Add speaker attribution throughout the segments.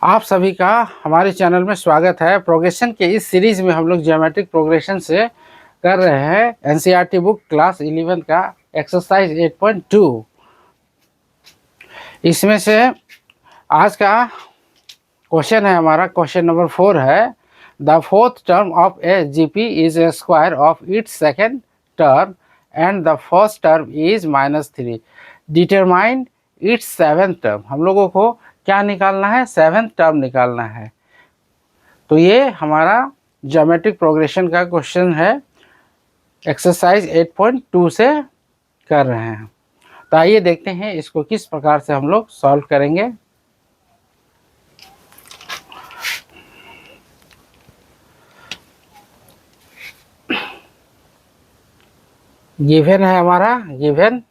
Speaker 1: आप सभी का हमारे चैनल में स्वागत है। प्रोग्रेशन के इस सीरीज में हम लोग ज्योमेट्रिक प्रोग्रेशन से कर रहे हैं एनसीईआरटी बुक क्लास 11 का एक्सरसाइज 8.2। इसमें से आज का क्वेश्चन है हमारा, क्वेश्चन नंबर 4 है, the fourth term of A GP is a square of its second term and the first term is -3, determine its seventh term. हम लोगों को क्या निकालना है? सेवेंथ टर्म निकालना है। तो ये हमारा ज्योमेट्रिक प्रोग्रेशन का क्वेश्चन है, एक्सरसाइज 8.2 से कर रहे हैं। तो आइए देखते हैं इसको किस प्रकार से हम लोग सॉल्व करेंगे। गिवन है हमारा, गिवन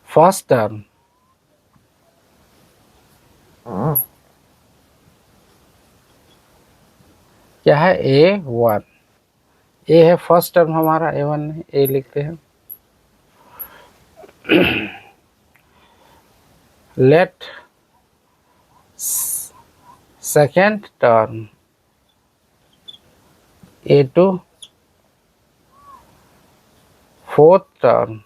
Speaker 1: फर्स्ट टर्म क्या है? A1। ए है फर्स्ट टर्म हमारा, A1 नहीं, ए लिखते हैं। Let second term A2, fourth term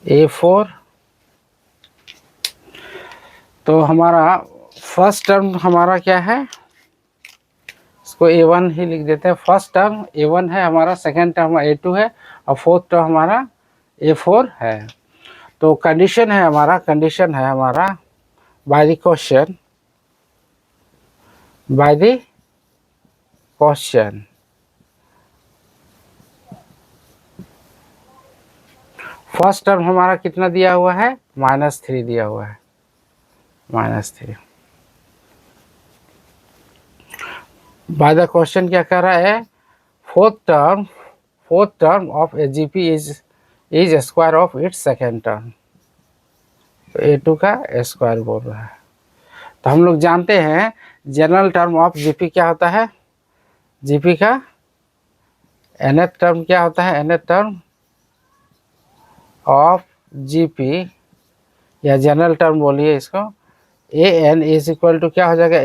Speaker 1: A4। तो हमारा फर्स्ट टर्म हमारा क्या है? इसको A1 ही लिख देते हैं। फर्स्ट टर्म A1 है हमारा, सेकेंड टर्म A2 है और फोर्थ टर्म हमारा A4 है। तो कंडीशन है हमारा, by the question, first term हमारा कितना दिया हुआ है? -3 दिया हुआ है, -3। बाय द क्वेश्चन क्या कर रहा है? Fourth term of A GP is square of its second term. तो A2 का स्क्वायर बोल रहा है। तो हम लोग जानते हैं जनरल टर्म ऑफ जीपी क्या होता है? जीपी का nth टर्म क्या होता है? nth टर्म ऑफ जीपी या जनरल टर्म बोलिए इसको, an इज इक्वल टू क्या हो जाएगा?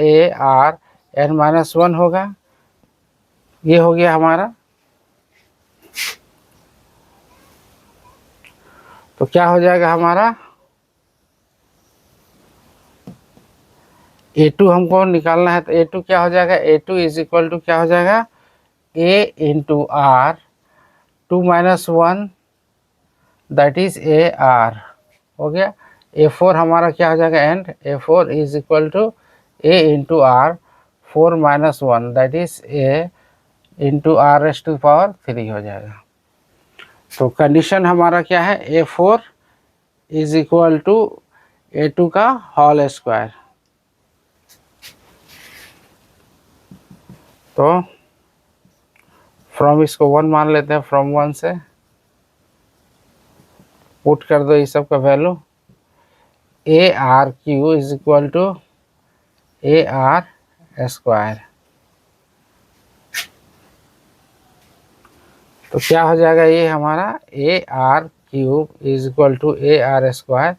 Speaker 1: ARn-1 होगा। ये हो गया हमारा। तो क्या हो जाएगा हमारा? A2 हमको निकालना है, तो A2 क्या हो जाएगा? A2 इज इक्वल टू क्या हो जाएगा? A into R, 2 - 1 that is AR हो गया। A4 हमारा क्या हो जाएगा? And A4 is equal to A into आर, 4 - 1 that is A into R⁻³ हो जाएगा। तो कंडीशन हमारा क्या है? A4 is equal to A2 का होल स्क्वायर। तो फ्रॉम इसको 1 मान लेते हैं, फ्रॉम 1 से पुट कर दो ये सब का वैल्यू। ARQ is equal to AR²। तो क्या हो जाएगा ये हमारा? AR³ is equal to AR²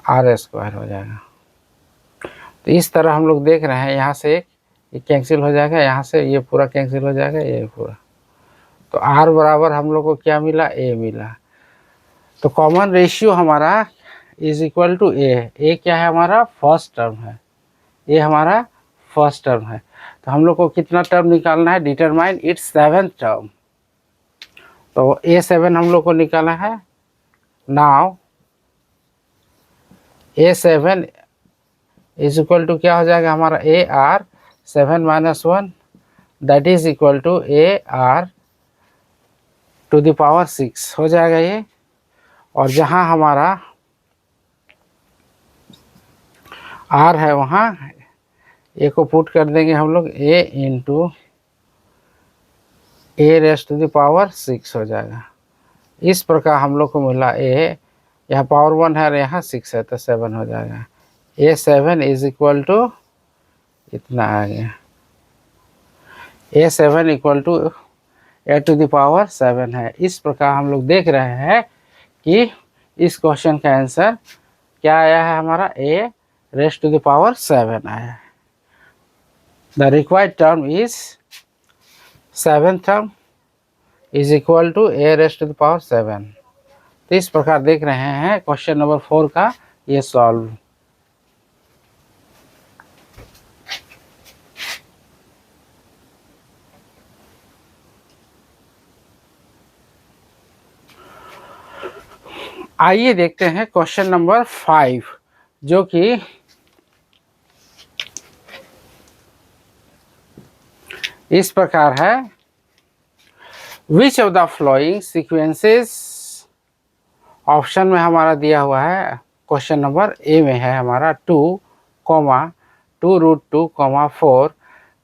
Speaker 1: R² हो जाएगा। तो इस तरह हम लोग देख रहे हैं, यहाँ से एक ये कैंसिल हो जाएगा, यहाँ से ये पूरा कैंसिल हो जाएगा, ये पूरा। तो R बराबर हम लोग को क्या मिला? A मिला। तो कॉमन रेशियो हमारा इज इक्वल टू A क्या है हमारा? फर्स्ट टर्म है। ये हमारा फर्स्ट टर्म है। तो हम लोग को कितना टर्म निकालना है? Determine its seventh term. तो A7 हम लोग को निकालना है। Now A7 is equal to क्या हो जाएगा हमारा? AR 7 - 1 that is equal to AR⁻6 हो जाएगा ये। और जहाँ हमारा R है वहाँ A को पुट कर देंगे हम लोग, A इंटू A⁻6 हो जाएगा। इस प्रकार हम लोग को मिला A, यहाँ पावर 1 है और यहाँ 6 है, तो 7 हो जाएगा। A7 इज इक्वल टू इतना आ गया, A7 इक्वल टू A⁻7 है। इस प्रकार हम लोग देख रहे हैं कि इस क्वेश्चन का आंसर क्या आया है हमारा a raised to the power 7 आया है। The required term is 7th term is equal to a raised to the power 7। तो इस प्रकार देख रहे हैं क्वेश्चन नंबर 4 का ये सॉल्व। आइए देखते हैं क्वेश्चन नंबर 5 जो कि इस प्रकार है। Which of the flowing sequences, option में हमारा दिया हुआ है क्वेश्चन नंबर ए में है हमारा 2, 2√2, 4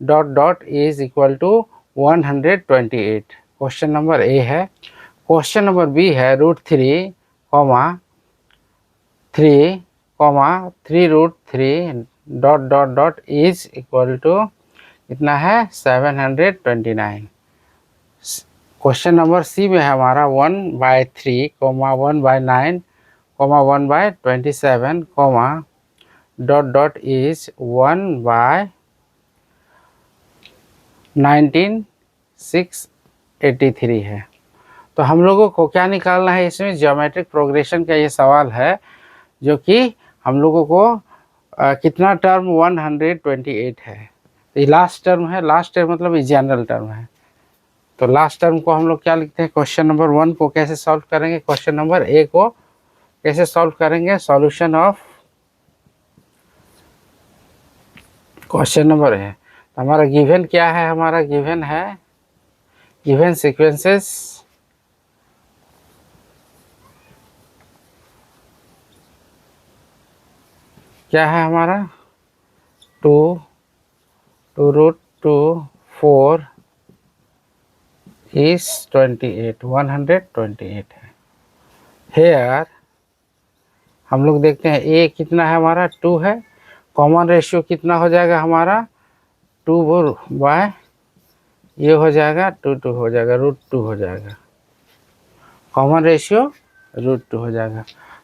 Speaker 1: dot dot is equal to 128। Question number A है। क्वेश्चन नंबर बी है √3, 3, 3√3 dot dot dot is equal to कितना है 729। क्वेश्चन नंबर सी में है हमारा 1/3, 1/9, 1/27, डॉट डॉट इज 1/19,683 है। तो हम लोगों को क्या निकालना है इसमें, ज्योमेट्रिक प्रोग्रेशन का ये सवाल है जो कि हम लोगों को कितना टर्म 128 है। तो ये लास्ट टर्म है, लास्ट टर्म मतलब ये जनरल टर्म है। तो लास्ट टर्म को हम लोग क्या लिखते हैं, क्वेश्चन नंबर 1 को कैसे सॉल्व करेंगे, क्वेश्चन नंबर ए को कैसे सॉल्व करेंगे। सॉल्यूशन ऑफ क्वेश्चन नंबर है हमारा गिवन क्या है, हमारा गिवन है गिवन सीक्वेंसेस क्या है हमारा 2, 2√2, 4 is 28, 128 है। हेयर हम लोग देखते हैं ए कितना है हमारा 2 है। कॉमन रेशियो कितना हो जाएगा हमारा 2 बाय ये हो जाएगा 2 हो जाएगा, √2 हो जाएगा। कॉमन रेशियो √2 हो जाएगा।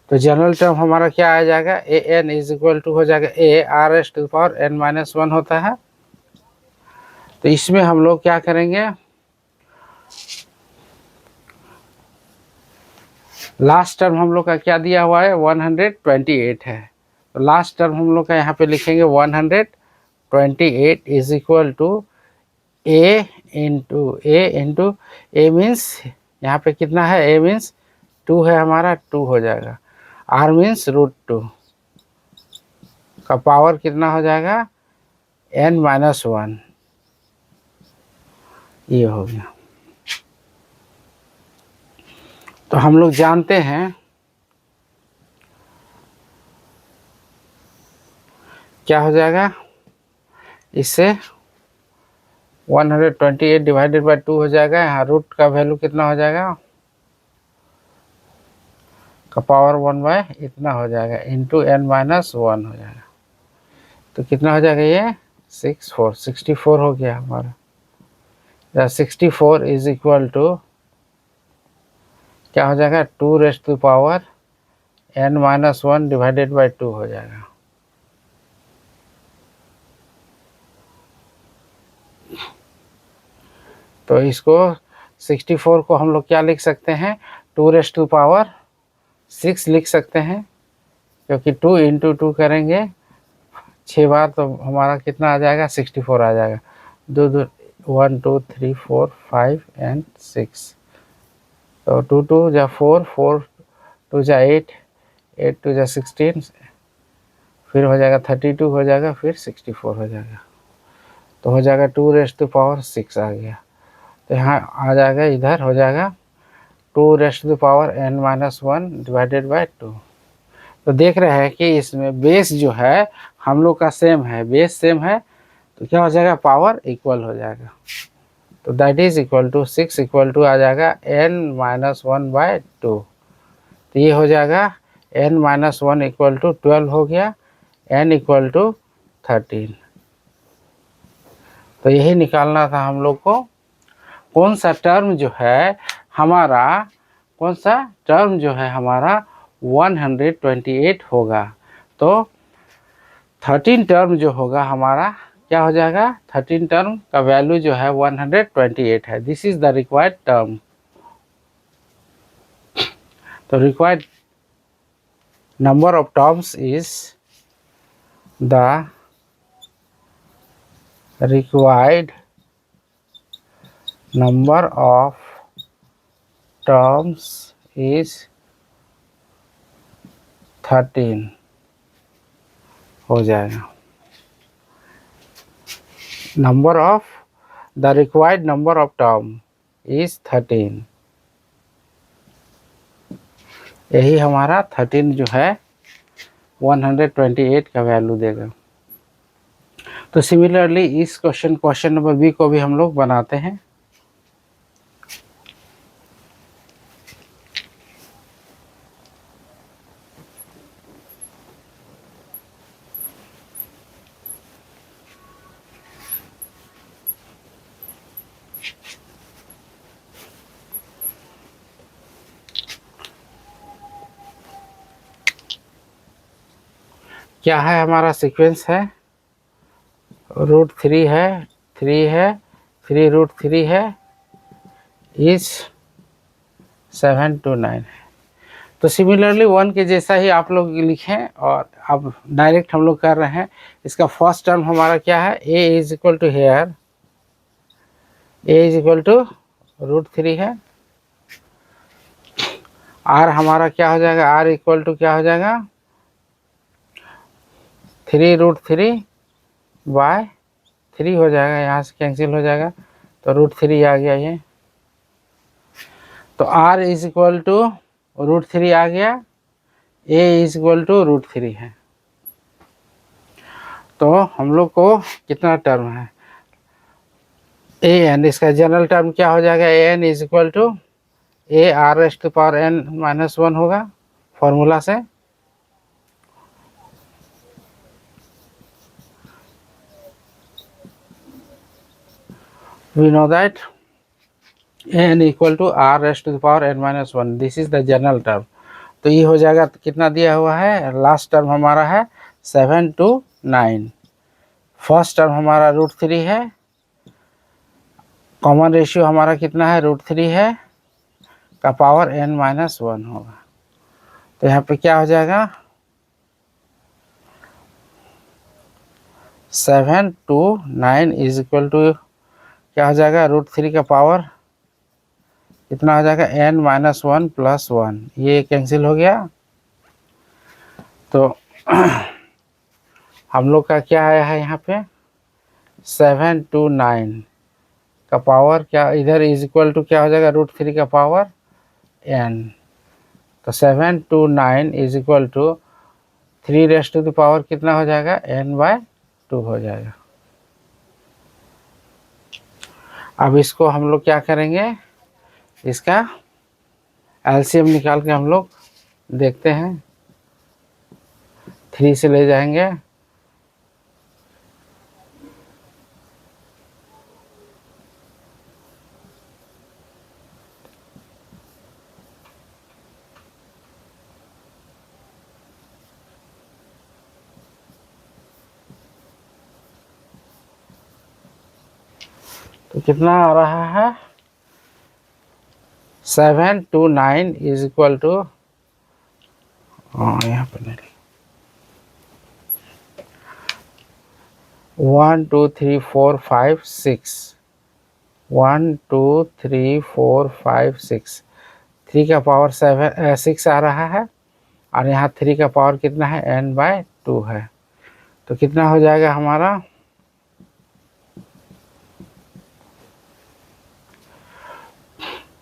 Speaker 1: तो जनरल टर्म हमारा क्या आ जाएगा, a n is equal to हो जाएगा a r s to power n-1 होता है। तो इसमें हम लोग क्या करेंगे, लास्ट टर्म हम लोग का क्या दिया हुआ है 128 है। तो लास्ट टर्म हम लोग का यहाँ पे लिखेंगे 128 is equal to a into a means यहाँ पे कितना है, ए मीन्स 2 है हमारा, 2 हो जाएगा। आर मीन्स √2 का पावर कितना हो जाएगा n-1, ये हो गया। तो हम लोग जानते हैं क्या हो जाएगा, इससे 128 डिवाइडेड बाय 2 हो जाएगा। यहाँ रूट का वैल्यू कितना हो जाएगा, का पावर 1 इतना हो जाएगा इंटू n-1 हो जाएगा। तो कितना हो जाएगा ये 64 हो गया हमारा। 64 इज इक्वल टू क्या हो जाएगा 2 raised to power n-1 divided by 2 हो जाएगा। तो इसको 64 को हम लोग क्या लिख सकते हैं, 2 रेज़्ड टू पावर 6 लिख सकते हैं, क्योंकि 2 इंटू 2 करेंगे 6 बार तो हमारा कितना आ जाएगा 64 आ जाएगा। 1 2 3 4 5 एंड 6। तो 2 2 जा 4, 4 2 जा 8, 8 2 जा 16, फिर हो जाएगा 32 हो जाएगा, फिर 64 हो जाएगा। तो हो जाएगा 2 रेज़्ड टू पावर 6 आ गया। तो यहाँ आ जाएगा, इधर हो जाएगा 2 raised to power n-1 divided by 2। तो देख रहे हैं कि इसमें बेस जो है हम लोग का सेम है, बेस सेम है, तो क्या हो जाएगा पावर इक्वल हो जाएगा। तो that is equal to 6 equal to आ जाएगा n-1 बाय 2। तो ये हो जाएगा n-1 इक्वल टू 12 हो गया, n इक्वल टू 13। तो यही निकालना था हम लोग को, कौन सा टर्म जो है हमारा 1 128 होगा। तो 13 टर्म जो होगा हमारा क्या हो जाएगा, 13 टर्म का वैल्यू जो है 128 है। This is the required term. तो required number of terms is the required number of terms is 13 हो जाएगा। Number of the required number of term is 13। यही हमारा 13 जो है 128 का वैल्यू देगा। तो सिमिलरली इस क्वेश्चन नंबर बी को भी हम लोग बनाते हैं। क्या है हमारा सीक्वेंस है, √3 है, 3 है, 3√3 है, इज 7 to 9 है। तो सिमिलरली 1 के जैसा ही आप लोग लिखें और अब डायरेक्ट हम लोग कर रहे हैं। इसका फर्स्ट टर्म हमारा क्या है, a is equal to here a is equal to √3 है। r हमारा क्या हो जाएगा, r इक्वल टू क्या हो जाएगा 3√3 बाय 3 हो जाएगा, यहाँ से कैंसिल हो जाएगा तो √3 आ गया ये। तो r इज इक्वल टू √3 आ गया, a इज इक्वल टू √3 है। तो हम लोग को कितना टर्म है, a n, इसका जनरल टर्म क्या हो जाएगा, a n is equal to a r⁻n-1 होगा फॉर्मूला से। We know that n equal to r⁻n-1, this is the general term. तो ये हो जाएगा, कितना दिया हुआ है, लास्ट टर्म हमारा है 7 to 9, फर्स्ट टर्म हमारा √3 है, कॉमन रेशियो हमारा कितना है √3 है का पावर n-1 होगा। तो यहाँ पे क्या हो जाएगा 7 to 9 इज इक्वल टू क्या हो जाएगा, √3 का पावर कितना हो जाएगा n-1 + 1, ये कैंसिल हो गया। तो हम लोग का क्या आया है यहाँ पे 7 to 9 का पावर क्या इधर इज इक्वल टू क्या हो जाएगा √3 का पावर n। तो 7 to 9 इज इक्वल टू 3 कितना हो जाएगा n/2 हो जाएगा। अब इसको हम लोग क्या करेंगे, इसका एलसीएम निकाल के हम लोग देखते हैं। 3 से ले जाएंगे, तो कितना आ रहा है 7 to 9 इज इक्वल टू, यहाँ पर नहीं, 1 2 3 4 5 6, 1 2 3 4 5 6, 3 का पावर 6 आ रहा है और यहाँ 3 का पावर कितना है n/2 है। तो कितना हो जाएगा हमारा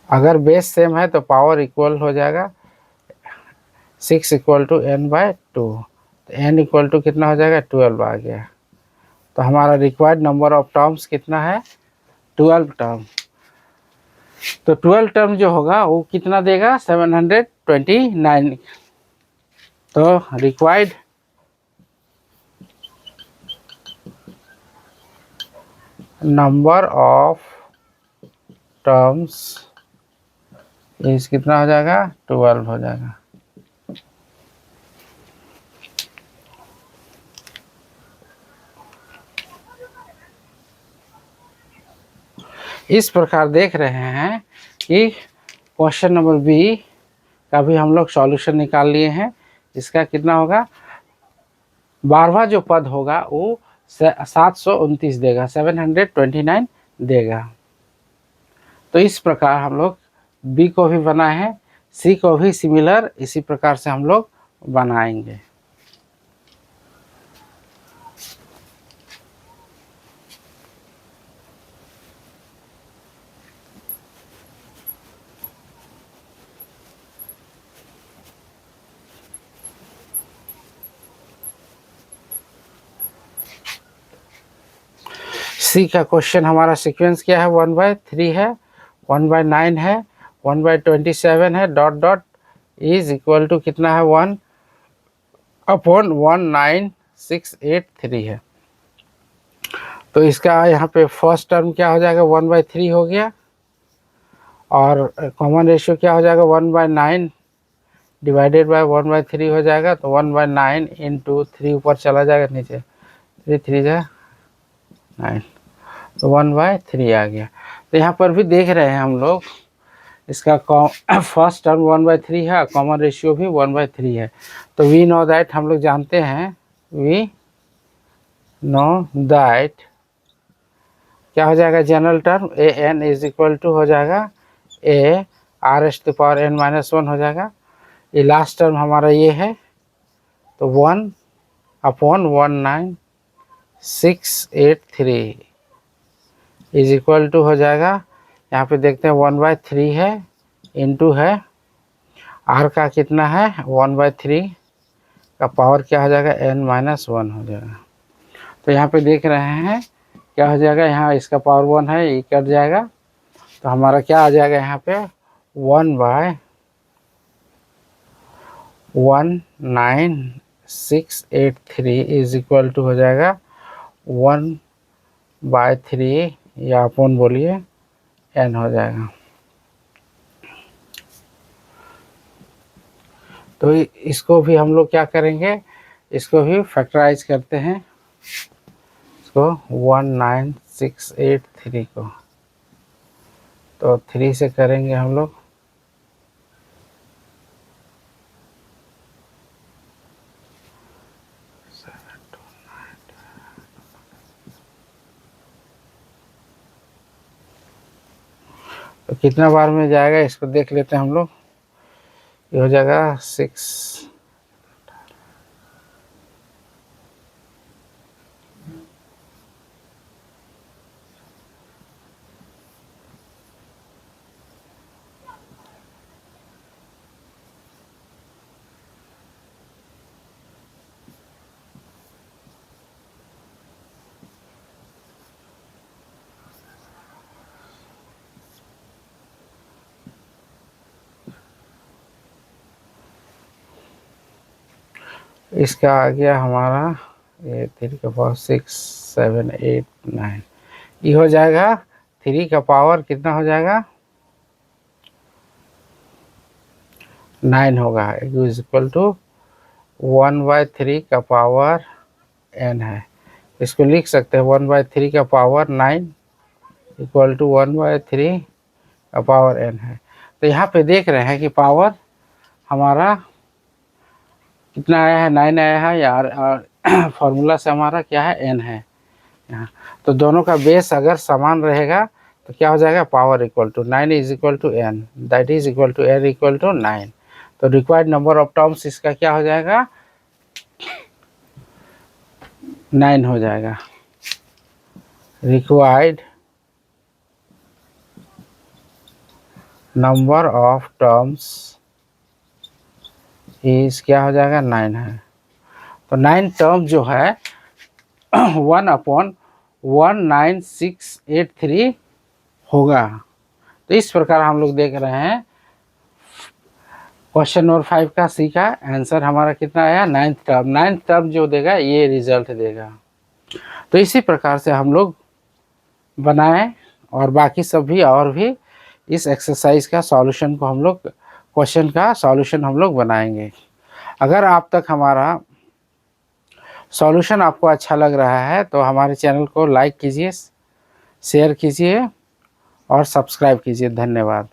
Speaker 1: अगर बेस सेम है तो पावर इक्वल हो जाएगा 6 इक्वल टू n/2, तो n इक्वल टू कितना हो जाएगा 12 आ गया। तो हमारा रिक्वायर्ड नंबर ऑफ टर्म्स कितना है 12 टर्म। तो 12 टर्म जो होगा वो कितना देगा 729। तो रिक्वायर्ड नंबर ऑफ टर्म्स इस कितना हो जाएगा 12 हो जाएगा। इस प्रकार देख रहे हैं कि क्वेश्चन नंबर बी का भी हम लोग सॉल्यूशन निकाल लिए हैं। इसका कितना होगा, 12वां जो पद होगा वो 729 देगा, 729 देगा। तो इस प्रकार हम लोग बी को भी बनाए हैं, सी को भी सिमिलर इसी प्रकार से हम लोग बनाएंगे। सी का क्वेश्चन हमारा सीक्वेंस क्या है, 1/3 है, 1/9 है, 1/27 है, dot dot is equal to कितना है, 1/19683 है। तो इसका यहाँ पे फर्स्ट टर्म क्या हो जाएगा, 1/3 हो गया, और कॉमन रेशियो क्या हो जाएगा, 1/9 डिवाइडेड बाय 1/3 हो जाएगा। तो 1/9 इंटू 3 ऊपर चला जाएगा नीचे, 3 3 जा 9, तो 1/3 आ गया। तो यहाँ पर भी देख रहे हैं हम लोग, इसका फर्स्ट टर्म 1/3 है, कॉमन रेशियो भी 1/3 है। तो वी नो दैट, हम लोग जानते हैं, वी नो दैट क्या हो जाएगा, general term a n is equal to हो जाएगा a r s to power n - 1 हो जाएगा। ये लास्ट टर्म हमारा ये है, तो 1/19683 इज इक्वल टू हो जाएगा, यहाँ पे देखते हैं 1/3 है, इंटू है आर का कितना है, 1/3 का पावर क्या हो जाएगा, n - 1 हो जाएगा। तो यहाँ पे देख रहे हैं क्या हो जाएगा, यहाँ इसका पावर 1 है, ये कट जाएगा, तो हमारा क्या आ जाएगा यहाँ पे, 1/19683 इज इक्वल टू हो जाएगा 1/3 या अपन बोलिए n हो जाएगा। तो इसको भी हम लोग क्या करेंगे, इसको भी फैक्टराइज करते हैं, इसको 19683 को, तो 3 से करेंगे हम लोग, तो कितना बार में जाएगा इसको देख लेते हैं हम लोग। ये हो जाएगा 6, इसका आ गया हमारा ये 3 का पावर 6 7 8 9, ये हो जाएगा 3 का पावर कितना हो जाएगा, 9 होगा, इज इक्वल टू 1/3 का पावर n है। इसको लिख सकते हैं 1/3 का पावर 9 इक्वल टू 1/3 का पावर n है। तो यहाँ पे देख रहे हैं कि पावर हमारा कितना आया है, 9 आया है यार, और फॉर्मूला से हमारा क्या है, n है यहाँ। तो दोनों का बेस अगर समान रहेगा तो क्या हो जाएगा, power equal to 9 is equal to n, that is equal to n equal to 9। तो रिक्वायर्ड नंबर ऑफ टर्म्स इसका क्या हो जाएगा, 9 हो जाएगा। रिक्वायर्ड नंबर ऑफ टर्म्स इस क्या हो जाएगा, 9 है। तो 9 टर्म जो है 1/19683 होगा। तो इस प्रकार हम लोग देख रहे हैं क्वेश्चन नंबर 5 का सी का आंसर हमारा कितना आया, 9th टर्म। 9th टर्म जो देगा ये रिजल्ट देगा। तो इसी प्रकार से हम लोग बनाएं, और बाकी सब भी और भी इस एक्सरसाइज का सॉल्यूशन को हम लोग, क्वेश्चन का सॉल्यूशन हम लोग बनाएंगे। अगर आप तक हमारा सॉल्यूशन आपको अच्छा लग रहा है तो हमारे चैनल को लाइक कीजिए, शेयर कीजिए और सब्सक्राइब कीजिए। धन्यवाद।